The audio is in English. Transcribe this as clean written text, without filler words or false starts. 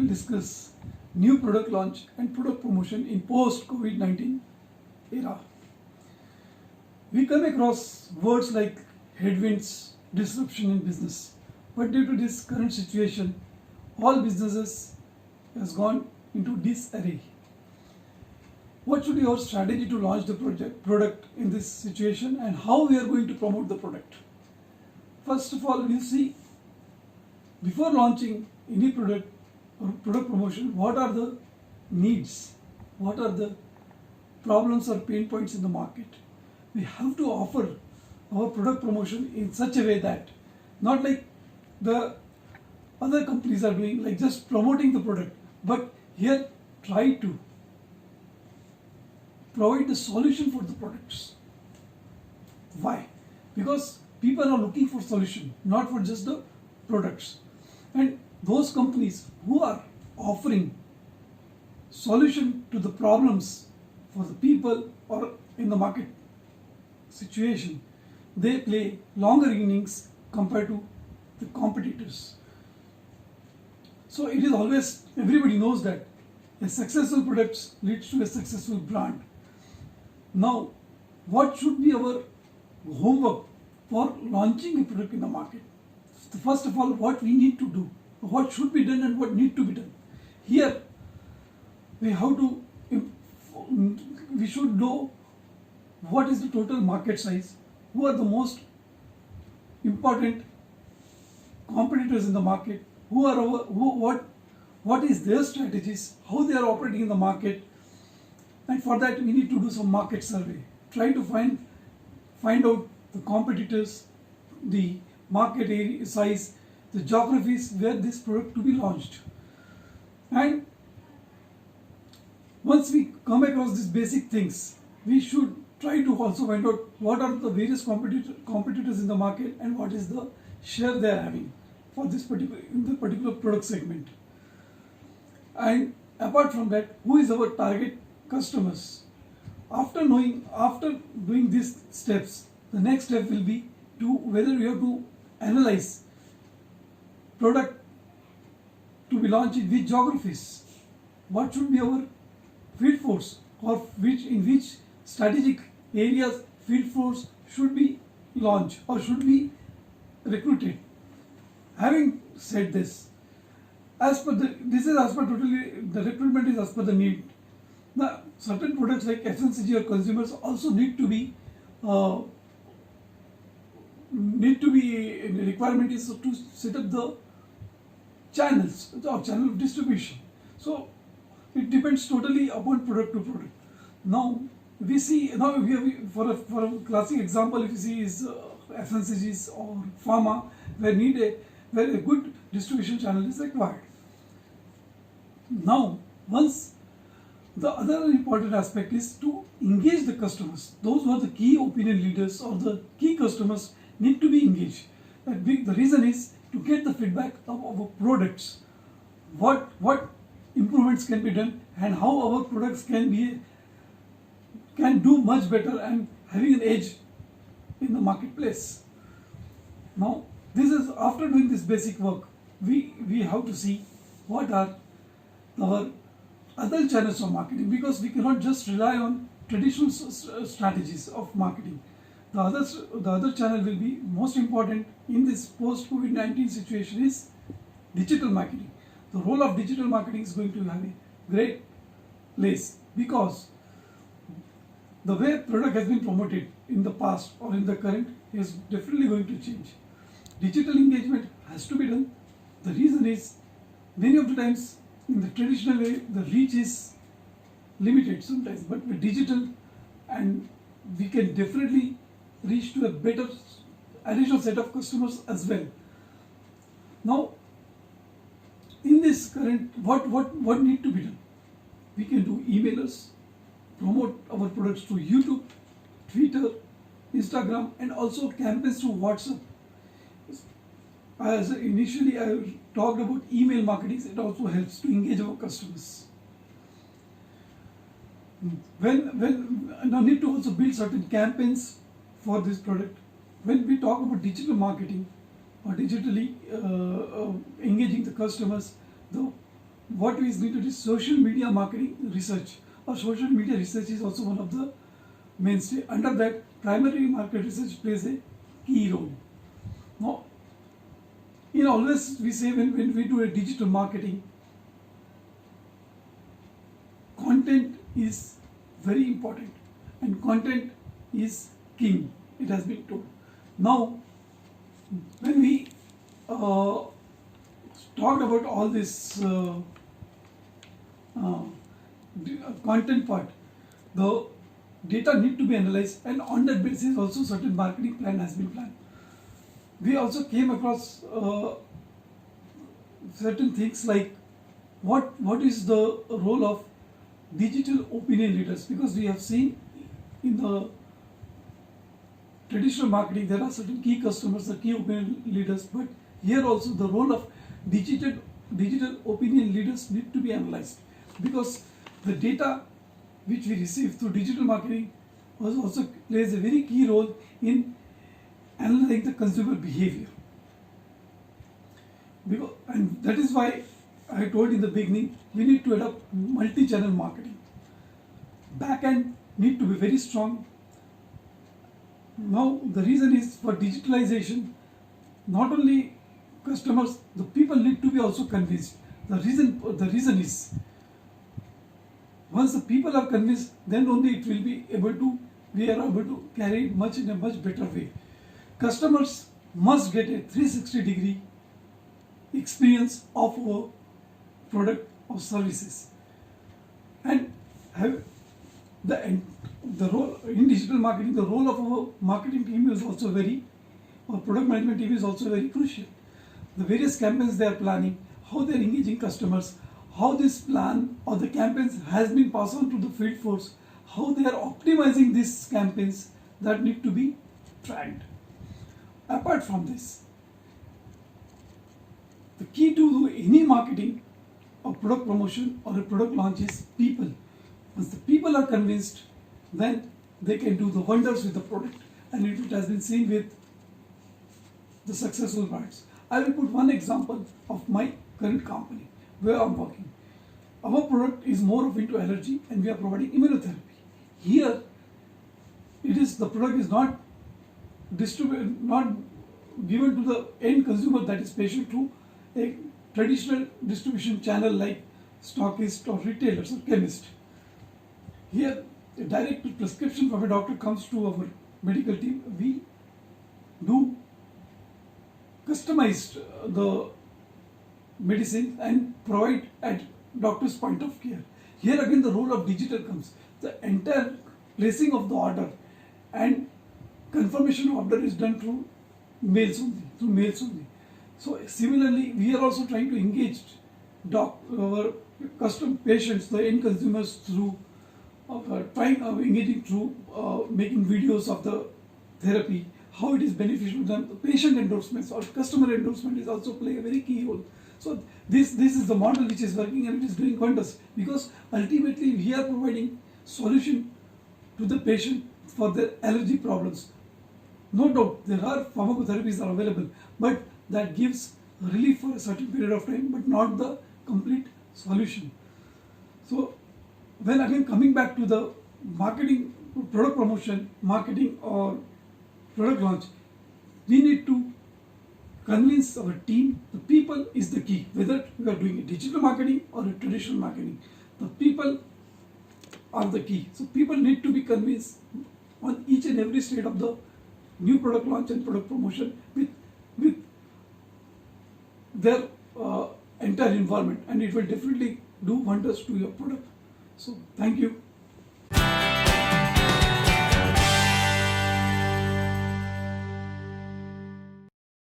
will discuss new product launch and product promotion in post-COVID-19 era. We come across words like headwinds, disruption in business. But due to this current situation, all businesses has gone into disarray. What should be our strategy to launch the product in this situation, and how we are going to promote the product? First of all, we'll see before launching any product or product promotion, what are the needs, what are the problems or pain points in the market. We have to offer our product promotion in such a way that not like the other companies are doing, like just promoting the product, but here try to provide the solution for the products. Why? Because people are looking for solution, not for just the products. And those companies who are offering solution to the problems for the people or in the market situation, they play longer innings compared to the competitors. So it is always, everybody knows that a successful product leads to a successful brand. Now, what should be our homework for launching a product in the market? First of all, what we need to do, what should be done and what need to be done. Here, we should know what is the total market size, who are the most important competitors in the market, what is their strategies, how they are operating in the market, and for that we need to do some market survey. Try to find out the competitors, the market area size, the geographies where this product to be launched. And once we come across these basic things, we should try to also find out what are the various competitors in the market and what is the share they are having for this particular product segment. And apart from that, who is our target customers? After doing these steps, the next step will be whether we have to analyze product to be launched in which geographies, what should be our field force, or in which strategic areas field force should be launched or should be recruited. Having said this, the recruitment is as per the need. Now, certain products like FMCG or consumers also need to be requirement is to set up the channels or channel of distribution. So it depends totally upon product to product. Now we have for a classic example, if you see is FMCGs or pharma, where a good distribution channel is required. Now, once the other important aspect is to engage the customers. Those who are the key opinion leaders or the key customers need to be engaged. The reason is to get the feedback of our products, what improvements can be done and how our products can do much better and having an edge in the marketplace. Now, this is after doing this basic work, we have to see what are our other channels of marketing, because we cannot just rely on traditional strategies of marketing. The other channel will be most important in this post-COVID-19 situation is digital marketing. The role of digital marketing is going to have a great place, because the way product has been promoted in the past or in the current is definitely going to change. Digital engagement has to be done. The reason is many of the times in the traditional way the reach is limited sometimes, but with digital and we can definitely reach to a better additional set of customers as well. Now, in this current, what need to be done? We can do emailers, promote our products through YouTube, Twitter, Instagram, and also campaigns through WhatsApp. As initially I talked about email marketing, it also helps to engage our customers. Now need to also build certain campaigns for this product. When we talk about digital marketing or digitally engaging the customers, the what is needed is social media marketing research, or social media research is also one of the mainstay. Under that, primary market research plays a key role. Now, always we say when we do a digital marketing, content is very important, and content is king, it has been told. Now, when we talked about all this content part, the data need to be analyzed, and on that basis also certain marketing plan has been planned. We also came across certain things like what is the role of digital opinion leaders, because we have seen in the traditional marketing there are certain key customers, the key opinion leaders, but here also the role of digital opinion leaders need to be analyzed, because the data which we receive through digital marketing also plays a very key role in analyzing the consumer behavior. And that is why I told in the beginning, we need to adopt multi-channel marketing. Backend need to be very strong. Now the reason is for digitalization, not only customers, the people need to be also convinced. The reason is, once the people are convinced, then only it will be able to, we are able to carry much in a much better way. Customers must get a 360-degree experience of our product or services, and have the role in digital marketing. The role of our marketing team is also our product management team is also very crucial. The various campaigns they are planning, how they are engaging customers, how this plan or the campaigns has been passed on to the field force, how they are optimizing these campaigns, that need to be tracked. Apart from this, the key to any marketing or product promotion or a product launch is people. Once the people are convinced, then they can do the wonders with the product, and it has been seen with the successful brands. I will put one example of my current company where I'm working. Our product is more of into allergy, and we are providing immunotherapy. Here, the product is not given to the end consumer, that is patient, through a traditional distribution channel like stockist or retailers or chemist. Here, a direct prescription from a doctor comes to our medical team. We do customized the medicine and provide at doctor's point of care. Here again the role of digital comes. The entire placing of the order and confirmation of order is done through mails only. So similarly, we are also trying to engage our custom patients, the end consumers, through engaging through making videos of the therapy, how it is beneficial to them. The patient endorsements or customer endorsement is also play a very key role. So this is the model which is working, and it is doing wonders, because ultimately we are providing solution to the patient for their allergy problems. No doubt there are pharmacotherapies are available, but that gives relief for a certain period of time, but not the complete solution. So when again coming back to the marketing, product promotion, marketing or product launch, we need to convince our team. The people is the key, whether we are doing a digital marketing or a traditional marketing. The people are the key. So people need to be convinced on each and every state of the new product launch and product promotion with their entire environment, and it will definitely do wonders to your product. So thank you.